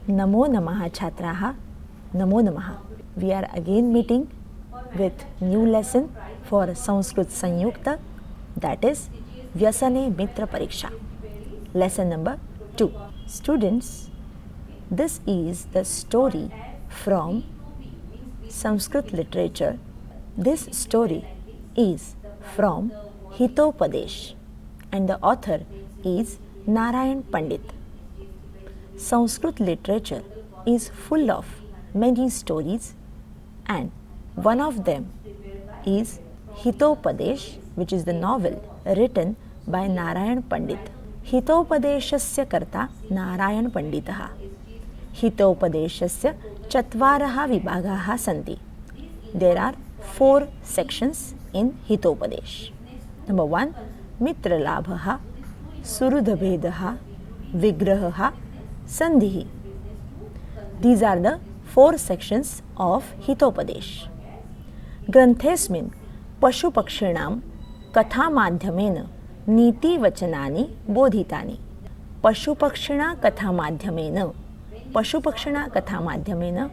Namo Namaha Chhatraha, Namo Namaha. We are again meeting with new lesson for Sanskrit Sanyukta, that is Vyasane Mitra Pariksha. Lesson number 2. Students, this is the story from Sanskrit literature. This story is from Hitopadesh and the author is Narayan Pandit. Sanskrit literature is full of many stories and one of them is Hitopadesh, which is the novel written by Narayan Pandit. Hitopadeshasya karta Narayan Panditah. Hitopadeshasya chatvarah vibhagaः santi. There are 4 sections in Hitopadesh. Number 1, Mitralabhah, Surudhabedah, Vigrahah, Sandhi. These are the 4 sections of Hitopadesh. Granthesmin Pashupakshinaam Kathamadhyamena Niti-vachanani bodhitani. Pashupakshina Kathamadhyamena. Pashupakshina Kathamadhyamena,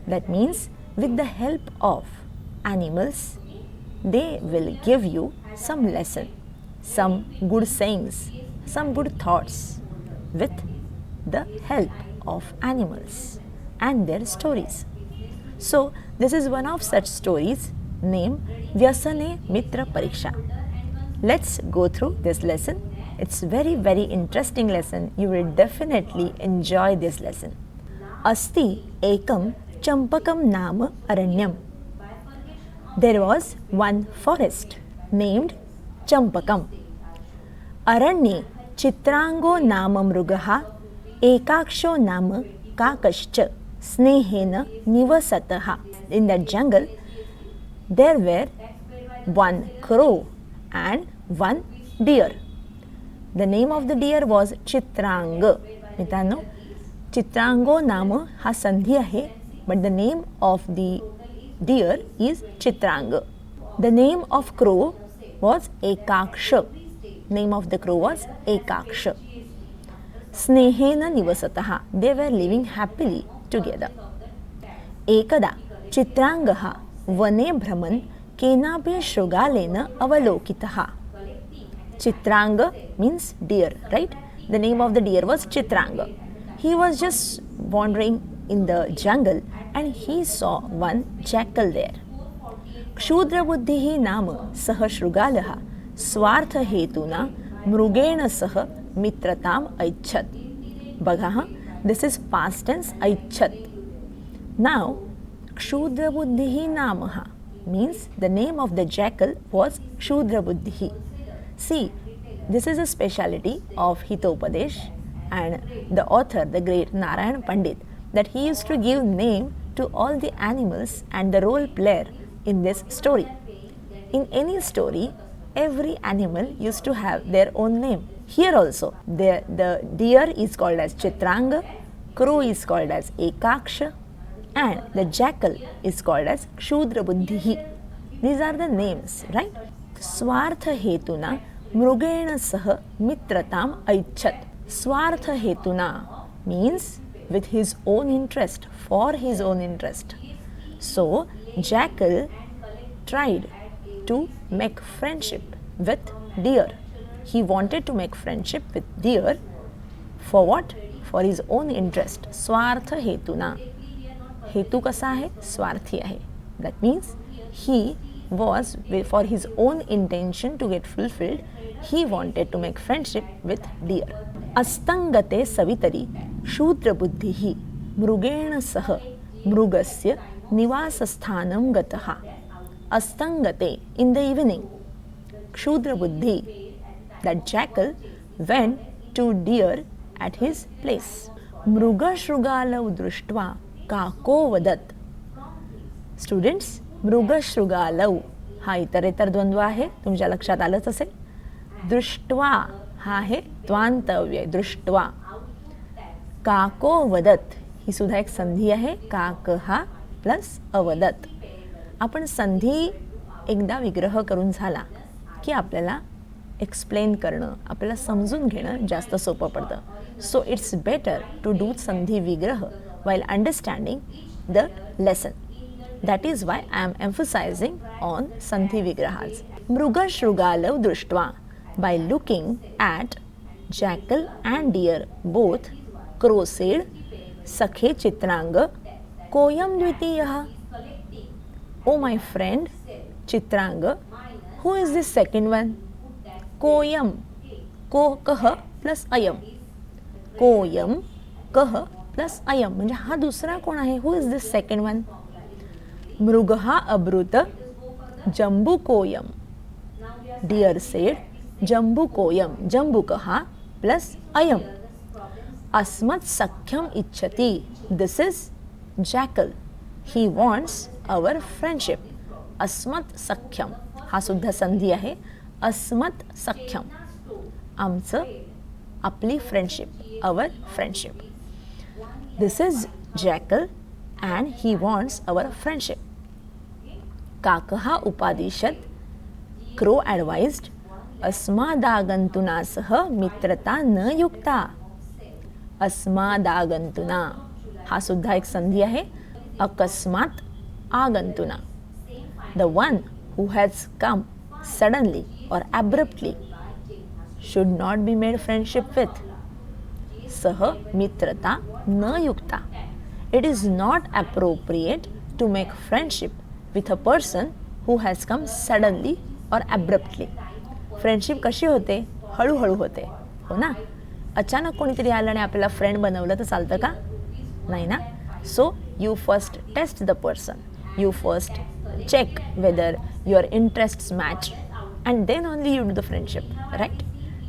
that means with the help of animals, they will give you some lesson, some good sayings, some good thoughts with the help of animals and their stories. So, this is one of such stories named Vyasane Mitra Pariksha. Let's go through this lesson. It's very interesting lesson. You will definitely enjoy this lesson. Asti ekam champakam nama aranyam. There was one forest named Champakam. Aranye Chitrango nama mrugaha ekaksho nama kakascha snehena nivasataha. In that jungle, there were one crow and one deer. The name of the deer was Chitranga. मित्रांनो, चित्रांगो नाम हा संधी आहे, but the name of the deer is Chitranga. The name of crow was Ekaksha. Name of the crow was Ekaksha. Snehena nivasataha. They were living happily together. Ekada Chitrangaha vane भ्रमन् केनापि शृगालेन अवलोकितः. Chitranga means deer, right? The name of the deer was Chitranga. He was just wandering in the jungle and he saw one jackal there. Kshudra buddhihi nama saha shrugalaha swartha hetuna mrugena saha mitratam aichat. Bagaha, this is past tense aichat. Now, Kshudra buddhihi namaha means the name of the jackal was Kshudra buddhihi. See, this is a speciality of Hitopadesh and the author, the great Narayan Pandit, that he used to give name to all the animals and the role player in this story. In any story, every animal used to have their own name. Here also, the deer is called as Chitranga, crow is called as Ekaksha, and the jackal is called as Kshudra buddhihi. These are the names, right? Swartha hetuna mrugena saha mitratam aichat. Swartha hetuna means with his own interest, for his own interest. So, jackal tried to make friendship with deer. He wanted to make friendship with deer for what? For his own interest. Swartha hetuna. Hetu kasa hai? Swarthi hai. That means he was, for his own intention to get fulfilled, he wanted to make friendship with deer. Astangate savitari shudra buddhihi mrugena saha mrugasya nivasasthanam gataha. Astangate, in the evening, Kshudra buddhi, that jackal, went to deer at his place. Mruga shrugalau drushtva kako vadat. Students, मृग शृगालव हा इतरेतर द्वंद्व आहे, तुमच्या लक्षात आलंच असेल. दृष्ट्वा हा आहे त्वांतव्य, दृष्ट्वा. काको वदत ही सुद्धा एक संधी आहे, काक हा प्लस अवदत. आपण संधी एकदा विग्रह करून झाला की आपल्याला एक्सप्लेन करणं, आपल्याला समजून घेणं जास्त सोपं पडतं. So it's better to do Sandhi Vigraha while understanding the lesson. That is why I am emphasizing on Sandhi Vigrahas. Mruga Shrugalav Drushtva. By looking at jackal and deer both, crow said, Sakhe Chitranga, Koyam Dvitiyaha. Oh my friend, Chitranga, who is the second one? Koyam, ko kah plus ayam. Koyam, kah plus ayam. म्हणजे हा दुसरा कोण आहे? Who is the second one? मृगहा अब्रुत जम्बुकोयम. Deer said, जम्बुकोयम. जम्बुकहा plus ayam. अस्मत् सख्यम इच्छति. This is jackal. He wants our friendship. अस्मत् सख्यम हा सुद्धा संधी आहे. अस्मत् सख्यम आमचं आपली friendship, our friendship. This is jackal and he wants our friendship. काकहा उपादिशत. Crow advised, अस्मादागंतुना सह मित्रता न युक्ता. अस्मादागंतुना हा सुद्धा एक संधी आहे. अकस्मात आगंतुना. The one who has come suddenly or abruptly should not be made friendship with. सह मित्रता न युक्ता. It is not appropriate to make friendship with a person who has come suddenly or abruptly. Friendship कशी होते? हळूहळू होते, हो ना. अचानक कोणीतरी आलं आणि आपल्याला फ्रेंड बनवलं तर चालतं का? नाही ना. So you first test the person, you first check whether your interests match and then only you do the friendship, right?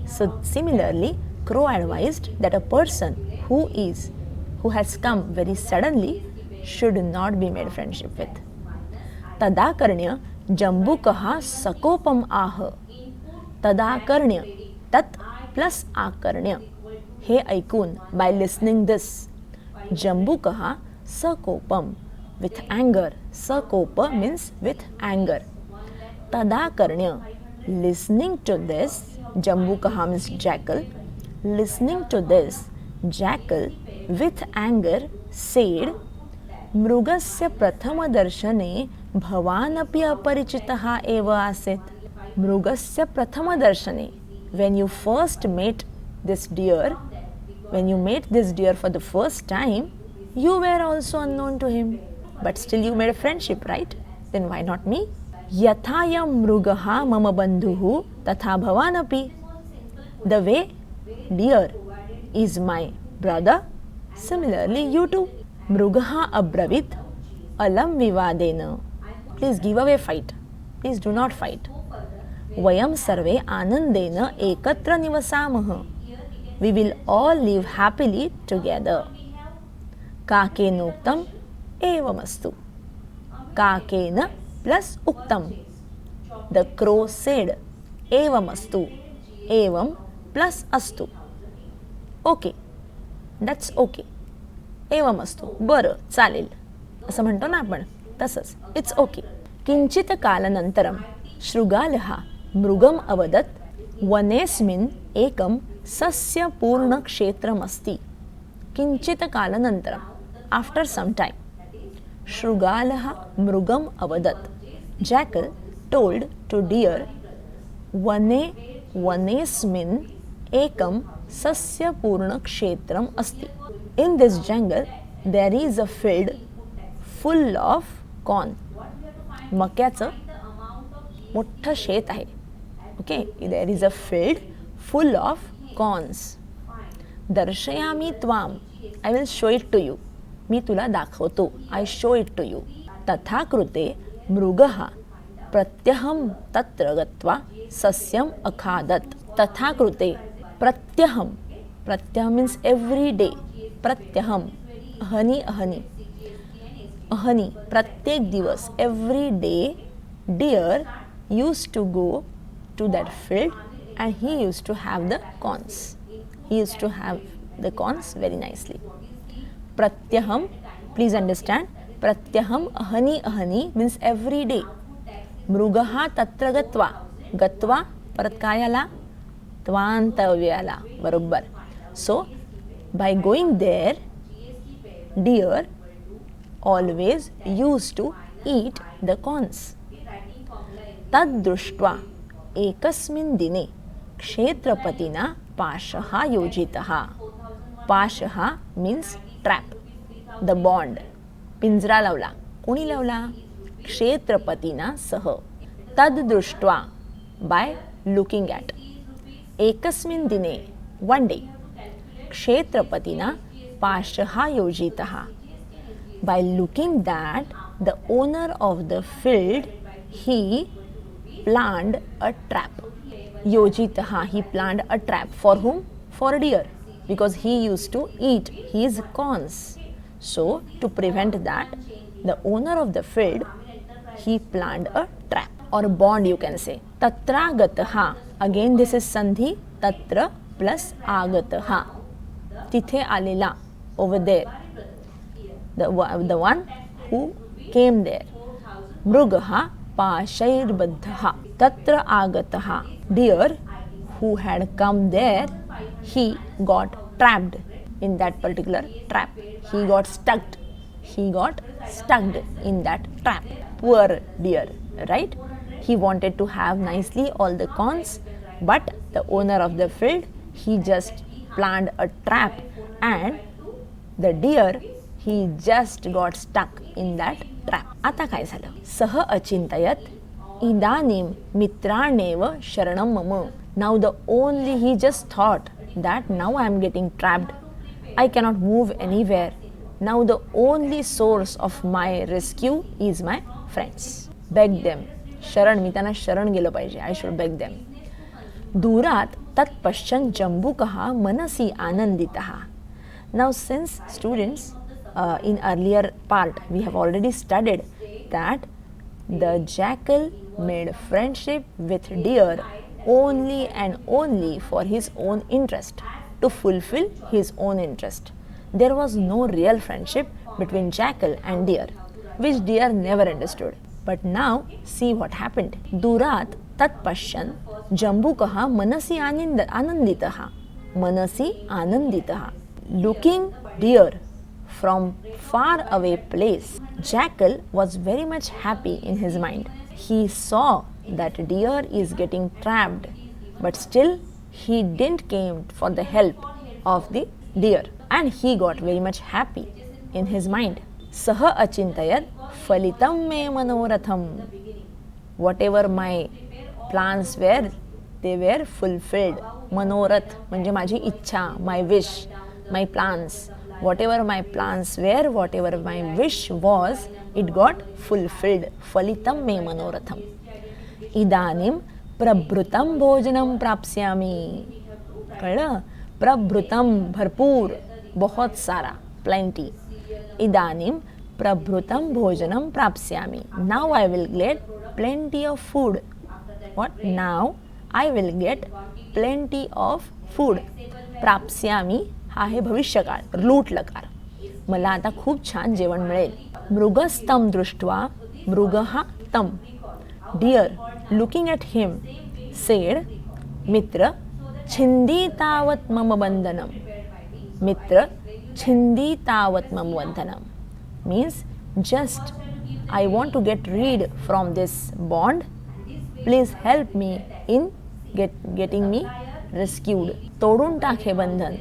So similarly, Crow advised that a person who has come very suddenly should not be made friendship with. तदाकर्ण्य जम्बुकहा सकोपम आह. तदाकर्ण्य, तत् plus आकर्ण्य. हे ऐकून, by listening this, जम्बुकहा सकोपम with anger. Sakopa means with anger. Tadakarnya, listening to this, Jambukaha means jackal. Listening to this, jackal with anger said, Mrugasya prathama darshane bhavanapi aparicitaha eva asit. Mrugasya prathama darshane. When you first met this deer, when you met this deer for the first time, you were also unknown to him. But still you made a friendship, right? Then why not me? Yathayam mrugaha mama bandhuhu tatha bhavanapi. The way deer is my brother, similarly you too. Mrugaha abravit alam vivadena. Please give away fight. Please do not fight. Vayam sarve anandena ekatra nivasamah. We will all live happily together. Kakenoktam एवमस्तु. काकेन plus उक्तम. The crow said, एवमस्तु. एवम plus अस्तु. Okay, that's okay. एवमस्तु, बरं, चालेल असं म्हणतो ना आपण, तसंच इट्स ओके. किंचित कालानंतरम शृगालः मृगम अवदत्, वनेस्मिन् एकं सस्यपूर्णक्षेत्रमस्ति. किंचित कालानंतरम, after some time, Shrugalah mrugam avadat. Jackal told to deer, vanesmin ekam sasya purna kshetram asti. In this jungle there is a field full of corn. मक्याचं मोठं शेत आहे. Okay, there is a field full of corns. दर्शयामि त्वाम. I will show it to you. मी तुला दाखवतो. I show it to you. तथा कृते मृगः प्रत्यहं तत्र गत्वा सस्यम अखादत्. तथा कृते प्रत्यहं, प्रत्यहं means every day. प्रत्यहं, अहनि अहनि, अहनि प्रत्येक दिवस, every day deer used to go to that field and he used to have the corns. He used to have the corns very nicely. Pratyaham, please understand, pratyaham ahani ahani means every day. Mrugaha tatra gatva. Gatva परत काय आला? त्वांतव्य आला, बरोबर. सो By going there, deer always used to eat the corns. तद्दृष्ट्वा एकस्मिन् दिने क्षेत्रपतिना पाशः योजितः. पाशः means trap, the bond. पिंजरा लावला. कोणी लावला? क्षेत्रपतीना सह. तद्दृष्ट्वा बाय लुकिंग ॲट. एकस्मिन् दिने वन डे. क्षेत्रपतीना पाशः योजितः. By looking that, the owner of the field, he planned a trap. Yojitaha, he planned a trap. For whom? For deer. Because he used to eat his corns. So, to prevent that, the owner of the field, he planned a trap or a bond, you can say. Tatra gataha. Again, this is sandhi. Tatra plus agataha. Tithe alela. Over there. The one who came there. Mrugaha pashairbaddhaha. Tatra agataha. Deer who had come there, he got trapped in that particular trap. He got stuck. He got stuck in that trap. Poor deer, right? He wanted to have nicely all the corns, but the owner of the field, he just planned a trap, and the deer, he just got stuck in that trap. आता काय झालं? सह अचिंतयत इदानीं मित्राणेव शरणं मम. Now the only he just thought that now I am getting trapped. I cannot move anywhere. Now the only source of my rescue is my friends. Beg them. शरण, मी त्यांना शरण गेलं पाहिजे. I should beg them. दूरात तत्पश्यन् जम्बूकः मनसि आनन्दितः. Now since students, in earlier part we have already studied that the jackal made friendship with deer only and only for his own interest, to fulfill his own interest. There was no real friendship between jackal and deer, which deer never understood. But now see what happened. Durat tat pashyan jambukah manasi ananditaha. Manasi ananditaha. Looking deer from far away place, jackal was very much happy in his mind. He saw that deer is getting trapped, but still he didn't came for the help of the deer, and he got very much happy in his mind. Saha achintayat falitam me manoratham. Whatever my plans were, they were fulfilled. Manorath म्हणजे माझी इच्छा, my wish, my plans. Whatever my plans were, whatever my wish was, it got fulfilled. Falitam me manoratham. इदानीं प्रभृतं भोजनं प्राप्स्यामि. कळलं? प्रभृतं भरपूर, बहुत सारा, plenty. इदानीं प्रभृतं भोजनं प्राप्स्यामि. Now I will get plenty of food. What? Now I will get plenty of food. प्राप्स्यामि हा आहे भविष्यकाळ, लूट लकार. मला आता खूप छान जेवण मिळेल. मृगस्तं दृष्ट्वा मृगः तं. Deer, looking at him, said, Mitra, chindi tavat mama bandhanam. Mitra, chindi tavat mama bandhanam. Means, just, I want to get rid from this bond. Please help me in getting me rescued. तोडून टाक हे बंधन.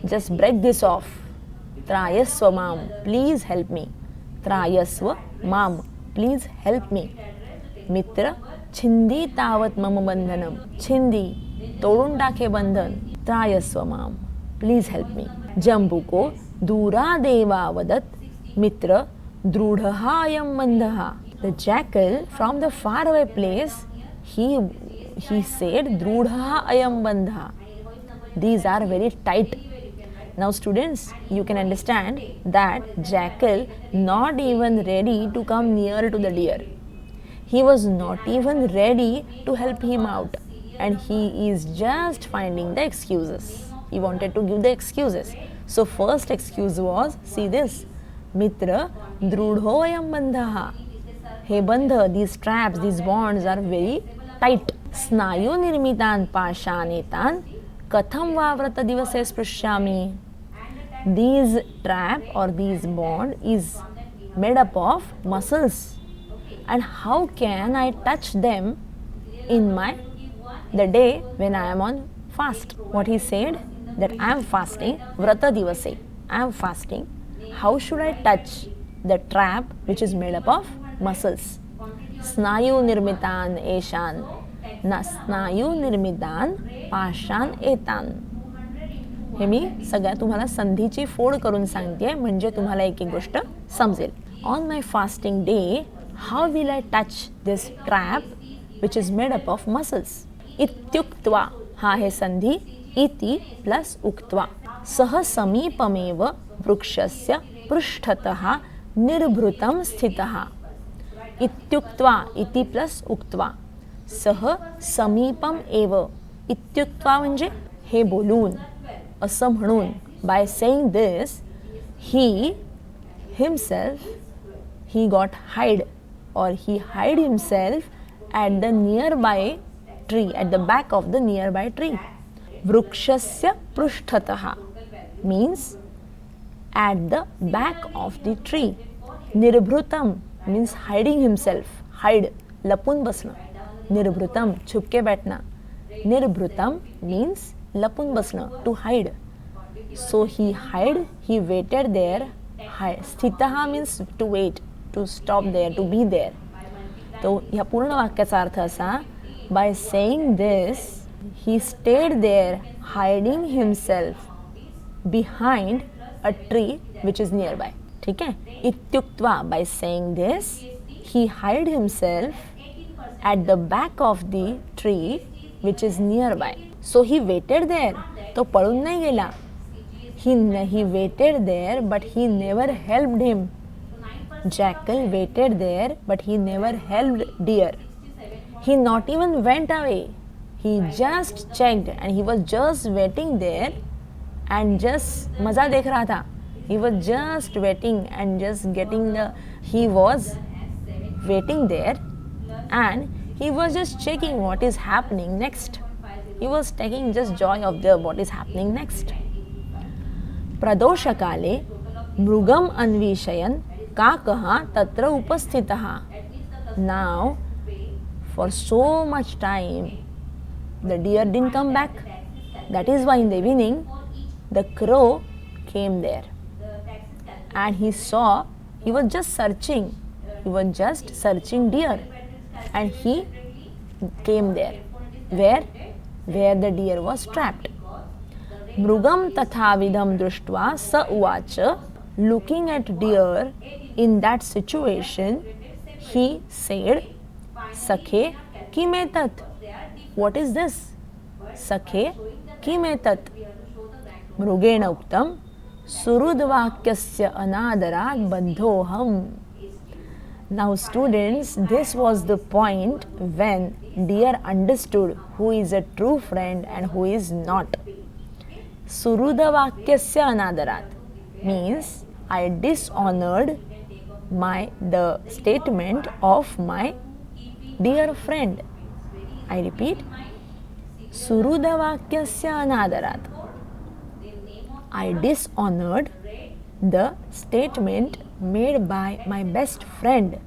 Just break this off. Trayasva mam, please help me. Trayasva mam, please help me. मित्र, छिंदी तावत मम बंधनम. छिंदी, तोडून टाके बंधन. त्रायस्व माम, please help me. जंबुको दूरादेवा वदत. मित्र, दृढः अयं बंधः. The jackal from the far away place, he said, दृढः अयं बंधः. These are very tight. Now students, you can understand that jackal not even ready to come near to the deer. He was not even ready to help him out, and he is just finding the excuses. He wanted to give the excuses. So first excuse was, see this, Mitra drudhoyam bandhaha. Hey bandha, these traps, these bonds are very tight. Snayu nirmitan pashanetan katham vavrata divase sprishyami. These trap or these bond is made up of muscles. And how can I touch them in the day when I am on fast? What he said, that I am fasting, vrata divase, I am fasting. How should I touch the trap which is made up of muscles? Snayu nirmitan eshan, na snayu nirmitan pashan etan. हे मी सगळ्या तुम्हाला संधीची फोड करून सांगते म्हणजे तुम्हाला एक एक गोष्ट समजेल. On my fasting day how will I touch this trap which is made up of muscles. इत्युक्त्वा हा आहे संधी, इति प्लस उक्त्वा. सह समीपमेव वृक्षस्य पृष्ठतः निर्भृतं स्थितः. इत्युक्त्वा, इति प्लस उक्त्वा. सह समीपम एव. इत्युक्त्वा म्हणजे हे बोलून, असं म्हणून. By saying this he himself he got hide or he hid himself at the nearby tree, at the back of the nearby tree. Vrukshasya prushthatah means at the back of the tree. Nirbhrutam means hiding himself, hide, लपून बसणं. Nirbhrutam छुपके बैठना. Nirbhrutam means लपून बसणं, to hide. So he hid, he waited there. स्थितः means to wait, to stop there, to be there. तो ह्या पूर्ण वाक्याचा अर्थ असा, by saying this he stayed there hiding himself behind a tree which is nearby. ठीक है. इत्युक्त्वा, by saying this he hid himself at the back of the tree which is nearby. So he waited there. तो पळून नाही गेला. He waited there but he never helped him. Jackal waited there but he never helped deer. He not even went away. He just checked and he was just waiting there and just मजा देख रहा था. He was just waiting and just getting he was waiting there and he was just checking what is happening next. He was taking just joy of what is happening next. प्रदोषकाले मृगम अन्वेषयन् काकः तत्र उपस्थितः. Now for so much time the deer didn't come back. That is why in the evening the crow came there and he was just searching deer and he came there where the deer was trapped. मृगम तथाविधम दृष्ट्वा स उवाच. Looking at deer in that situation, he said, Sakhe kimetat. What is this? Sakhe kimetat. मृगेण उक्तम सुहृद्वाक्यस्य अनादरात् बद्धोऽहम्. Now students, this was the point when deer understood who is a true friend and who is not. Surudavakyasya anadarat means I dishonored the statement of my dear friend. I repeat, Surudavakyasya anadarat. I dishonored the statement made by my best friend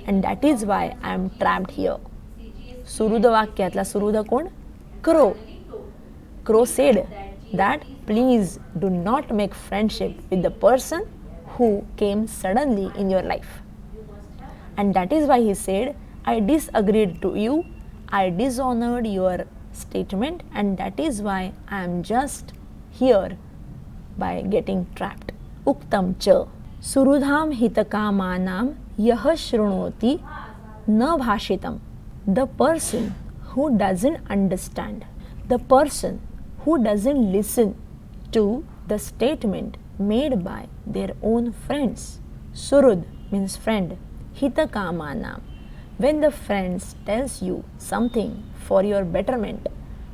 and that is why I am trapped here. सुहृदवाक्यातला सुहृद कोण? Crow. Crow said that please do not make friendship with the person who came suddenly in your life. And that is why he said, I disagreed to you, I dishonored your statement and that is why I am just here by getting trapped. Uktam cha सुहृदाम हितकामानाम यह शृणोति न भाषितम. The person who doesn't understand, the person who doesn't listen to the statement made by their own friends. Surud means friend. Hitakamanam, when the friends tells you something for your betterment,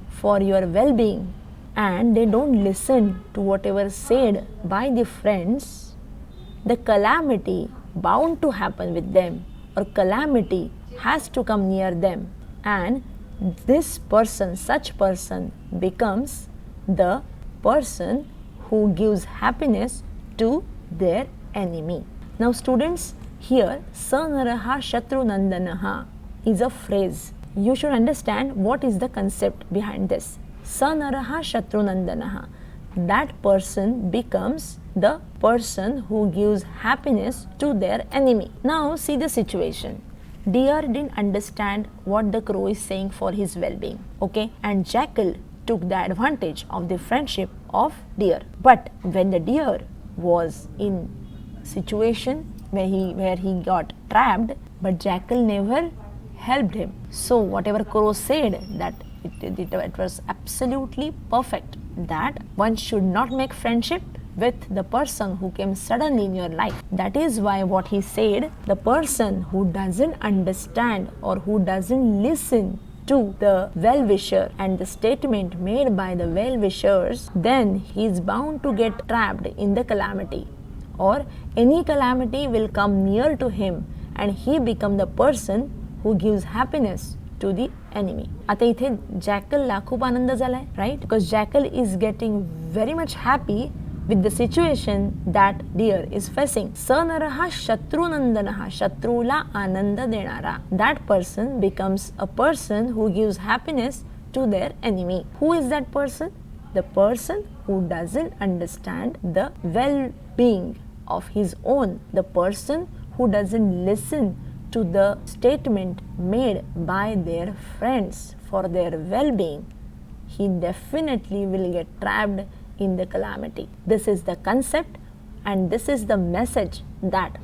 for your well-being, and they don't listen to whatever said by the friends, the calamity bound to happen with them or calamity has to come near them, and this person, such person becomes the person who gives happiness to their enemy. Now students, here Sanaraha Shatrunandanaha is a phrase. You should understand what is the concept behind this. Sanaraha Shatrunandanaha, that person becomes the person who gives happiness to their enemy. Now see the situation. Deer didn't understand what the crow is saying for his well-being, okay, and jackal took the advantage of the friendship of deer. But when the deer was in situation where he got trapped, but jackal never helped him. So whatever crow said, that it was absolutely perfect, that one should not make friendship with the person who came suddenly in your life. That is why what he said, the person who doesn't understand or who doesn't listen to the well-wisher and the statement made by the well-wishers, then he is bound to get trapped in the calamity, or any calamity will come near to him and he become the person who gives happiness to the enemy. आता इथे जॅकलला खूप आनंद झालाय, right? Because jackal is getting very much happy with the situation that deer is facing. Sanaraha Shatrunandanaha, shatrula ananda denara. That person becomes a person who gives happiness to their enemy. Who is that person? The person who doesn't understand the well-being of his own, the person who doesn't listen to the statement made by their friends for their well-being. He definitely will get trapped in the calamity. This is the concept and this is the message that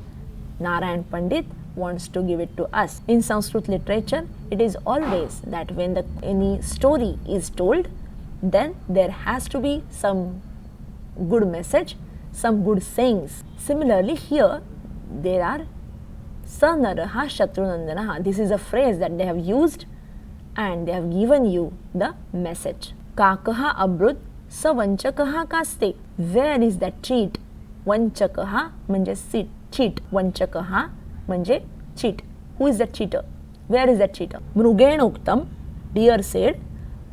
Narayan Pandit wants to give it to us. In Sanskrit literature, it is always that when any story is told, then there has to be some good message, some good sayings. Similarly, here there are Sanaraha Shatrunandanaha. This is a phrase that they have used and they have given you the message. Kakaha abrut sa vanchakaha kaste. Where is that cheat? Vanchakaha म्हणजे cheat. Vanchakaha म्हणजे cheat. Who is that cheater? Where is that cheater? Mrugenoktam, deer said,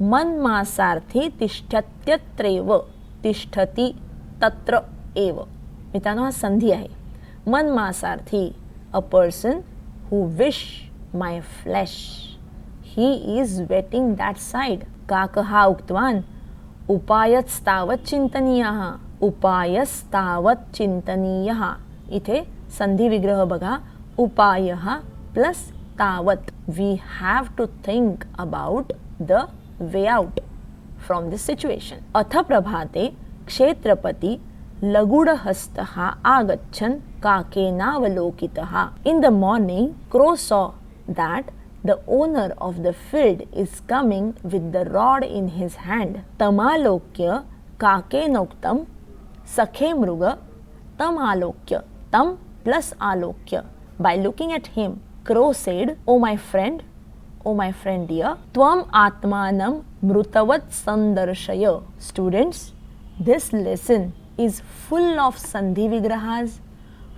manmasarthi tishthatyatrev. Tishtati tatra eva. मित्रांनो हा संधी आहे. मनमासार्थी, a person who wish my flesh. He is waiting that side. Kakaha uktvan upayasतावत् चिंतनीयः. उपायस्तावत् चिंतनीयः. इथे संधी विग्रह बघा. उपायः plus तावत्. We have to think about the way out from this situation. अथ प्रभाते क्षेत्रपति लघुडहस्तः आगच्छन् काकेनावलोकितः. In the morning, crow saw that the owner of the field is coming with the rod in his hand. Tamalokya kakenoktam sakhe mruga tamalokya. Tam plus alokya. By looking at him, crow said, "O my friend dear, tvam atmanam mrutavat sandarshaya." Students, this lesson is full of sandhi vigrahas,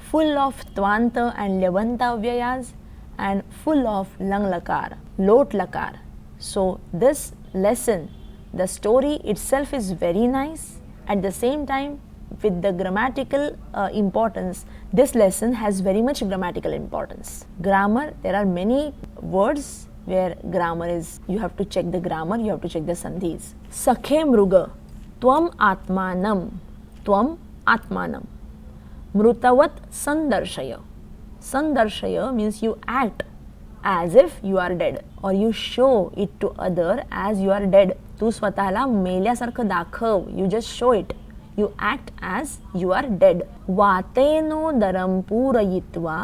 full of tvanta and lyabanta vyayas, and full of lang lakar, lot lakar. So this lesson, the story itself is very nice. At the same time, with the grammatical importance, this lesson has very much grammatical importance. Grammar, there are many words where grammar is, you have to check the grammar, you have to check the sandhis. Sakhe mruga, tvam atmanam. Tvam atmanam. Mrutavat sandarshaya. Sandarshaya means you act as if you are dead, or you show it to other as you are dead. तू स्वतःला मेल्यासारखं दाखव. You just show it. You act as you are dead. वातेनोदरं पूरयित्वा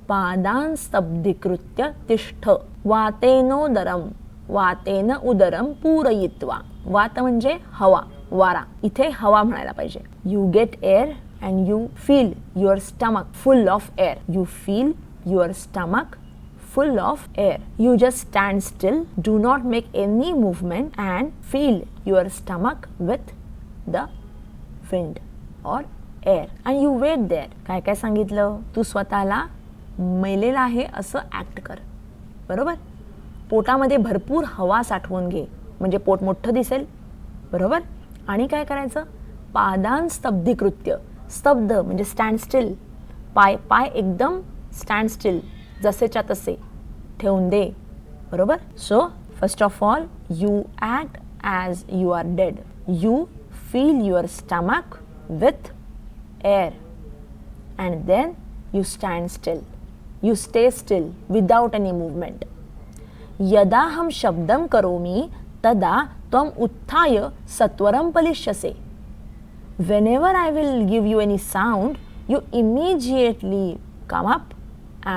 पादान् स्तब्धीकृत्य तिष्ठ. वातेनोदरं, वातेन उदरं पूरयित्वा. वात म्हणजे हवा, वारा. इथे हवा म्हणायला पाहिजे. You get air and you feel your stomach full of air. You feel your stomach full of air. You just stand still, do not make any movement and feel your stomach with the wind or air. And you wait there. काय काय सांगितलं? तू स्वतःला मेलेला आहे असं act कर. बरोबर? पोटामध्ये भरपूर हवा साठवून घे, म्हणजे पोट मोठं दिसेल. बरोबर? आणि काय करायचं? पादान स्तब्धीकृत्य, स्तब्ध म्हणजे स्टँड स्टिल, पाय एकदम स्टँड स्टिल, जसेच्या तसे ठेवून दे. बरोबर. So first of all you act as you are dead. You fill your stomach with air and then you stand still. You stay still without any movement. यदा हम शब्दम करोमि तदा त्वम उत्थाय सत्वरम पलिष्यसे. Whenever I will give you any sound, you immediately come up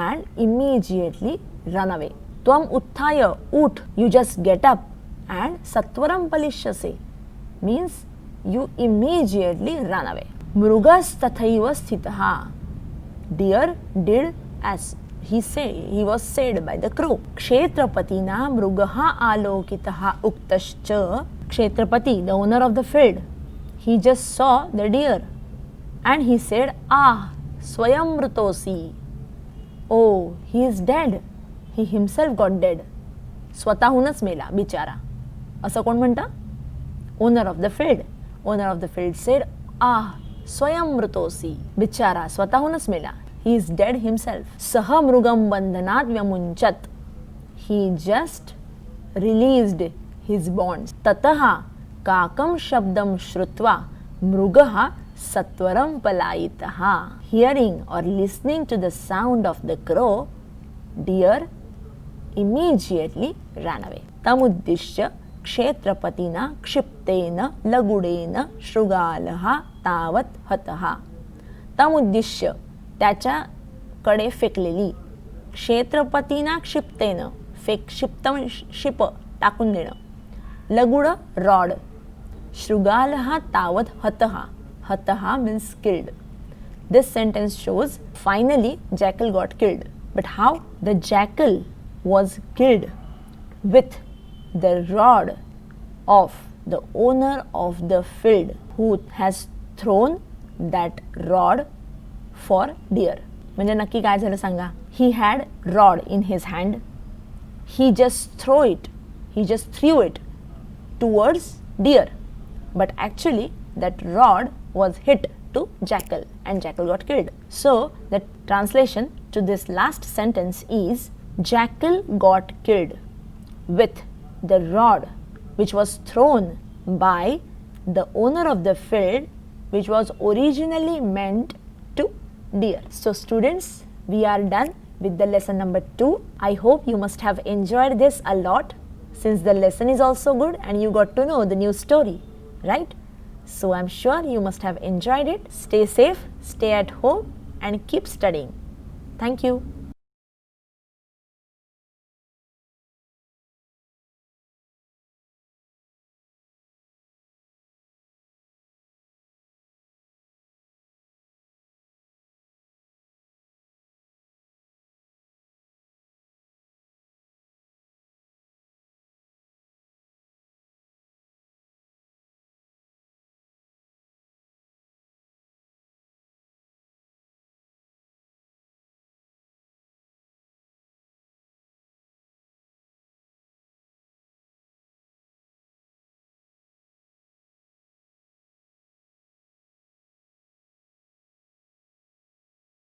and immediately run away. त्वम उत्थाय, उठ, you just get up and सत्वरम पलिष्यसे means you immediately run away. Mrugas tathaiva sthitah. Deer did as he was said by the crow. Kshetrapatina mrugaha alokitaha uktascha. Kshetrapati, the owner of the field, he just saw the deer and he said, ah, swayam mrutosi. Oh, he is dead. He himself got dead. स्वतःहूनच मेला बिचारा. असं कोण म्हणतं? Owner of the field. Owner of the field said, ah, swayam mrutosi. बिचारा स्वतःहूनच मेला. He is dead himself. सह मृगम बंधनात व्यमुंचत. He just released his bonds. ततः काकम शब्दम श्रुत्वा मृगः सत्वरम पलायितः. Hearing or listening to the sound of the crow, deer immediately ran away. तमुद्दिश्य क्षेत्रपतिना क्षिप्तेन लगुडेन शृगालः तावत हतः. तमुद्दिश्य, त्याच्याकडे फेकलेली, क्षेत्रपतिना क्षिप्तेन, क्षिप्त शिप टाकून देणं, लगुड रॉड, शृगालः तावत हतः. हतः means killed. This sentence shows finally jackal got killed. But how? The jackal was killed with the rod of the owner of the field who has thrown that rod for deer. म्हणजे नक्की काय झालं सांगा? He had rod in his hand. He just threw it towards deer. But actually that rod was hit to jackal and jackal got killed. So the translation to this last sentence is jackal got killed with the rod which was thrown by the owner of the field, which was originally meant to deer. So students, we are done with the lesson number 2. I hope you must have enjoyed this a lot, since the lesson is also good and you got to know the new story, right? So I'm sure you must have enjoyed it. Stay safe, stay at home and keep studying. Thank you.